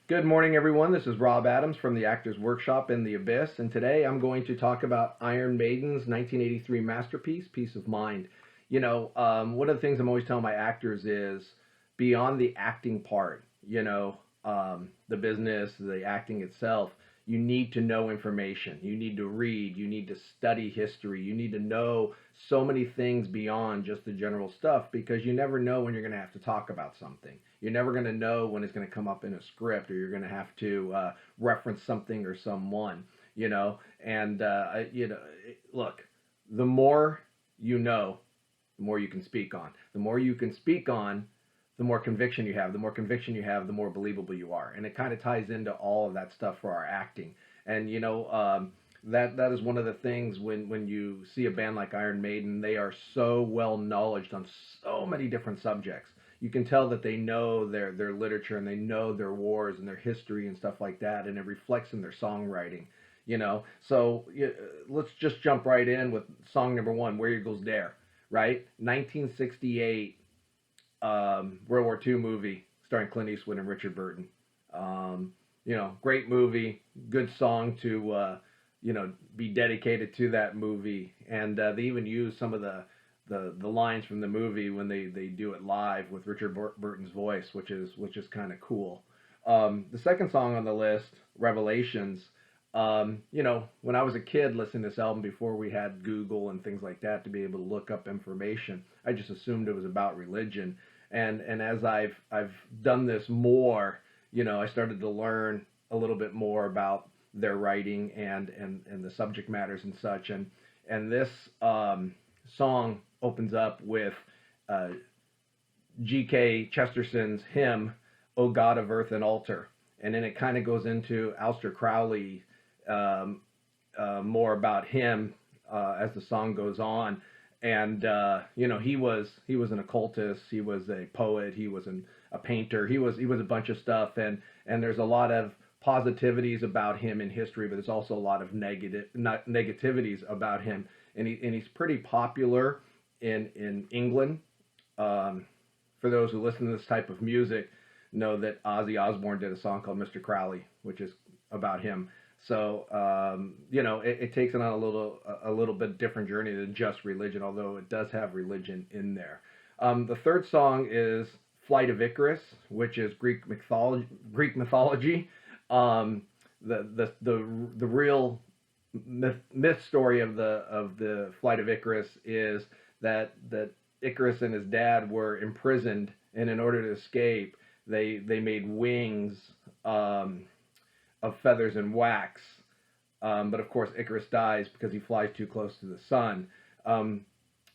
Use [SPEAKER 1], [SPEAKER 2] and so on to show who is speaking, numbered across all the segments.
[SPEAKER 1] Good morning, everyone. This is Rob Adams from the Actors Workshop in the Abyss, and today I'm going to talk about Iron Maiden's 1983 masterpiece, Peace of Mind. One of the things I'm always telling my actors is beyond the acting part, the business, the acting itself, you need to know information. You need to read. You need to study history. You need to know so many things beyond just the general stuff because you never know when you're going to have to talk about something. You're never going to know when it's going to come up in a script or you're going to have to reference something or someone, look, the more you know, the more you can speak on. The more you can speak on, the more conviction you have. The more conviction you have, the more believable you are. And it kind of ties into all of that stuff for our acting. And that is one of the things when you see a band like Iron Maiden, they are so well knowledged on so many different subjects. You can tell that they know their literature and they know their wars and their history and stuff like that, and it reflects in their songwriting. Let's just jump right in with song number one, Where Eagles Dare, right? 1968 World War II movie starring Clint Eastwood and Richard Burton. Great movie, good song to be dedicated to that movie, and they even use some of the lines from the movie when they do it live with Richard Burton's voice, which is kind of cool. The second song on the list, Revelations. When I was a kid listening to this album before we had Google and things like that to be able to look up information, I just assumed it was about religion. And as I've done this more, I started to learn a little bit more about their writing and the subject matters and such. And this song opens up with G.K. Chesterson's hymn, "O God of Earth and Altar." And then it kind of goes into Aleister Crowley, more about him as the song goes on. And he was an occultist, he was a poet, he was a painter, he was a bunch of stuff, and there's a lot of positivities about him in history, but there's also a lot of negativities about him, and he's pretty popular in England. For those who listen to this type of music, know that Ozzy Osbourne did a song called Mr. Crowley, which is about him. So it takes it on a little bit different journey than just religion, although it does have religion in there. The third song is Flight of Icarus, which is Greek mythology. The real myth story of the Flight of Icarus is that Icarus and his dad were imprisoned, and in order to escape, they made wings of feathers and wax. But of course, Icarus dies because he flies too close to the sun.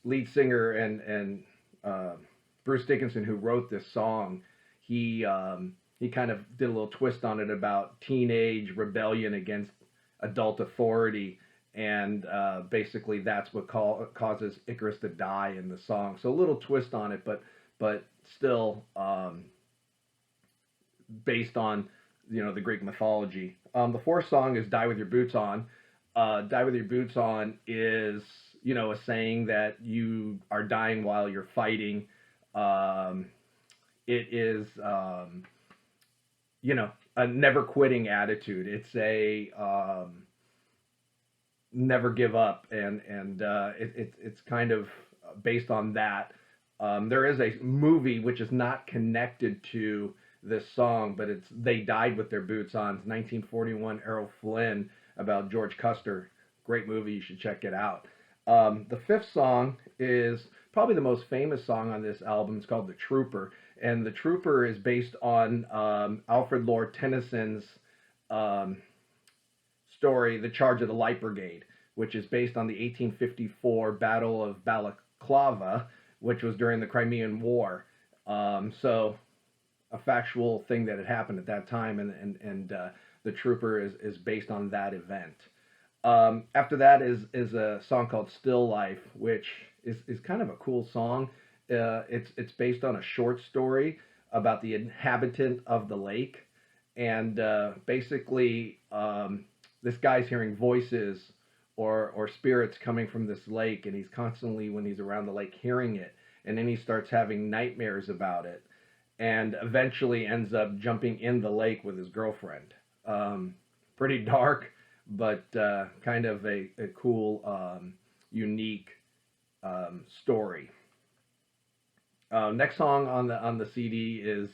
[SPEAKER 1] Lead singer and Bruce Dickinson, who wrote this song, he kind of did a little twist on it about teenage rebellion against adult authority, and basically that's what causes Icarus to die in the song. So a little twist on it, but still based on the Greek mythology. The fourth song is Die With Your Boots On. Die With Your Boots On is, a saying that you are dying while you're fighting. It is, a never quitting attitude. It's a never give up, and it's kind of based on that. There is a movie which is not connected to this song, but it's They Died With Their Boots On. It's 1941 Errol Flynn about George Custer. Great movie, you should check it out. The fifth song is probably the most famous song on this album. It's called The Trooper, and The Trooper is based on Alfred Lord Tennyson's story, The Charge of the Light Brigade, which is based on the 1854 Battle of Balaclava, which was during the Crimean War. So a factual thing that had happened at that time, and The Trooper is based on that event. After that is a song called Still Life, which is kind of a cool song. It's based on a short story about the inhabitant of the lake, and basically this guy's hearing voices or spirits coming from this lake, and he's constantly, when he's around the lake, hearing it, and then he starts having nightmares about it. and eventually ends up jumping in the lake with his girlfriend. Pretty dark, but kind of a cool, unique story. Next song on the CD is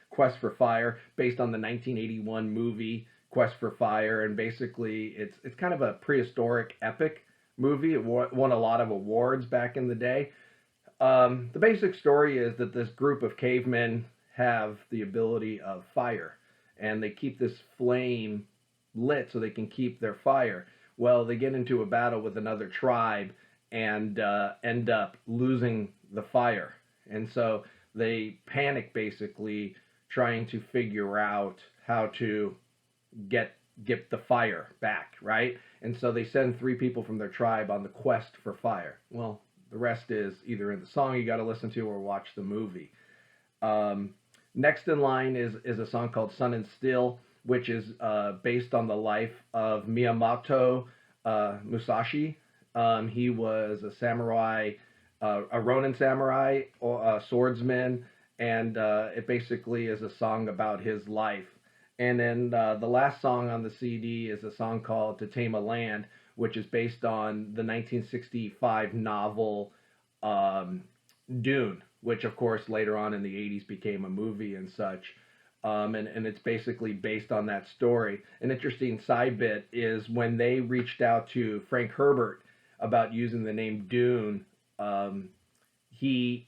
[SPEAKER 1] Quest for Fire, based on the 1981 movie Quest for Fire, and basically it's kind of a prehistoric epic movie. It won a lot of awards back in the day. The basic story is that this group of cavemen have the ability of fire, and they keep this flame lit so they can keep their fire. Well, they get into a battle with another tribe and end up losing the fire. And so they panic, basically trying to figure out how to get the fire back, right? And so they send 3 people from their tribe on the quest for fire. Well, the rest is either in the song you got to listen to or watch the movie. Next in line is a song called Sun and Still, which is based on the life of Miyamoto Musashi. He was a samurai, a Ronin samurai, a swordsman, and it basically is a song about his life. And then the last song on the CD is a song called To Tame a Land, which is based on the 1965 novel Dune, which of course later on in the 80s became a movie and such. And it's basically based on that story. An interesting side bit is when they reached out to Frank Herbert about using the name Dune, he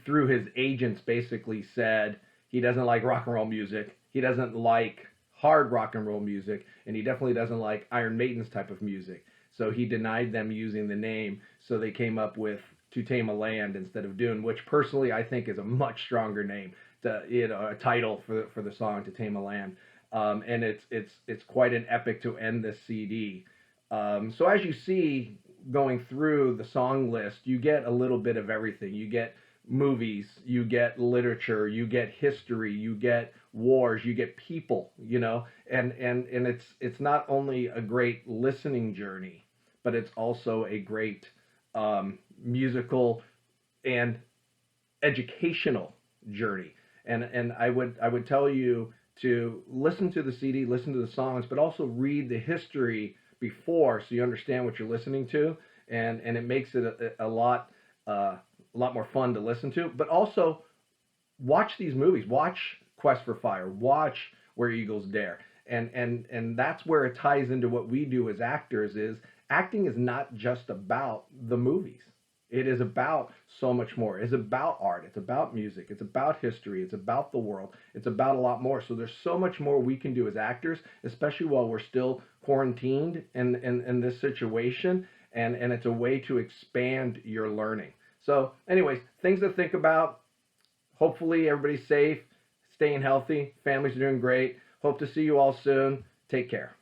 [SPEAKER 1] through his agents basically said he doesn't like rock and roll music, he doesn't like hard rock and roll music, and he definitely doesn't like Iron Maiden's type of music. So he denied them using the name, so they came up with To Tame a Land instead of Dune, which personally I think is a much stronger name, a title for the song To Tame a Land. And it's quite an epic to end this CD. So as you see going through the song list, you get a little bit of everything. You get movies, you get literature, you get history, you get wars, you get people, and it's not only a great listening journey, but it's also a great musical and educational journey. And I would tell you to listen to the CD, listen to the songs, but also read the history before, so you understand what you're listening to, and it makes it a lot more fun to listen to. But also watch these movies, watch Quest for Fire, watch Where Eagles Dare, and that's where it ties into what we do as actors. Is acting is not just about the movies. It is about so much more. It's about art. It's about music. It's about history. It's about the world. It's about a lot more. So there's so much more we can do as actors, especially while we're still quarantined in this situation. And it's a way to expand your learning. So anyways, things to think about. Hopefully everybody's safe, staying healthy. Families are doing great. Hope to see you all soon. Take care.